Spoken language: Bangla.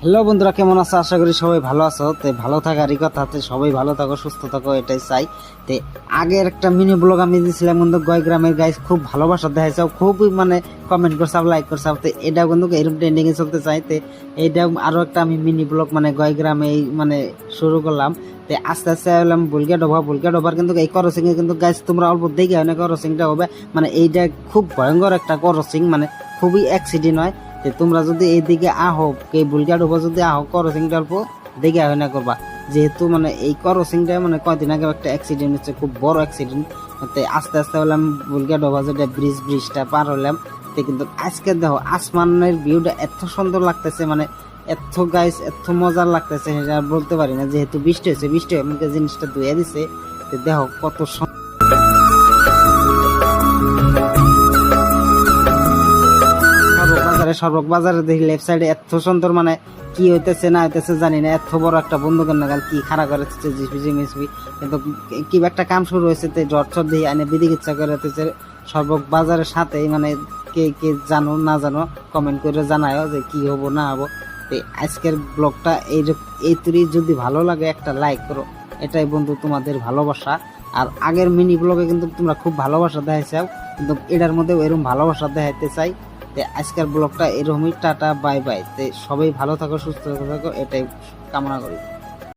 হ্যালো বন্ধুরা, কেমন আছো? আশা করি সবাই ভালো আছো। তো ভালো থাকারই কথা, সবাই ভালো থাকো, সুস্থ থাকো, এটাই চাই। তো আগের একটা মিনি ব্লগ আমি দিয়েছিলাম কিন্তু গয় গ্রামের গাইজ খুব ভালোবাসা দেখাইছে, খুবই মানে কমেন্ট করছে, লাইক করছে। তো এটাও কিন্তু এরকম ট্রেন্ডিং এ চলতে চাই। তো এইটাও আরো একটা আমি মিনি ব্লগ মানে গয় গ্রামে মানে শুরু করলাম। তো আস্তে আস্তে এলাম বুলগা ডোবার কিন্তু এই করসিং এ কিন্তু গাইজ তোমরা অল্প দেখে হয় না, করসিংটা হবে মানে এইটা খুব ভয়ঙ্কর একটা করসিং, মানে খুবই অ্যাক্সিডেন্ট হয়। তোমরা যদি এইদিকে আহো, এই বুলগা ডোবা যদি আহো, করসিং অল্প দেখে হয় না করবা, যেহেতু মানে এই করসিংটা মানে কয়দিন আগে একটা অ্যাক্সিডেন্ট হচ্ছে, খুব বড় অ্যাক্সিডেন্ট। আস্তে আস্তে হলাম বুলগা ডোবা যেটা ব্রিজটা পার হলাম। কিন্তু আজকে দেখো আসমানের ভিউটা এত সুন্দর লাগতেছে, মানে এত গাইস এত মজার লাগতেছে, সেটা আর বলতে পারি না। যেহেতু বৃষ্টি হয়েছে, বৃষ্টি হয়ে আমাকে জিনিসটা ধুয়ে দিছে। দেখো কত সড়ক বাজারে দেখি লেফট সাইডে এত সুন্দর, মানে কি হইতেছে না হইতেছে জানি না, এত বড় একটা বন্দুকের নাগাল কি খাড়া করেছে জিসবি। কিন্তু কি একটা কাম শুরু হয়েছে, ঝড় দিয়ে আনে বিদিক ইচ্ছা করে সর্বক বাজারের সাথে, মানে কে কে জানো না জানো কমেন্ট করে জানায়ও যে কি হবো না হবো। আজকের ব্লগটা এই তুই যদি ভালো লাগে একটা লাইক করো, এটাই বন্ধু তোমাদের ভালোবাসা। আর আগের মিনি ব্লগে কিন্তু তোমরা খুব ভালোবাসা দেখাইছাও, কিন্তু এটার মধ্যে এরকম ভালোবাসা দেখাইতে চাই। আজকের ব্লগটা এরকমই, টাটা বাই বাই। সবাই ভালো থাকো, সুস্থ থাকো, এটাই কামনা করি।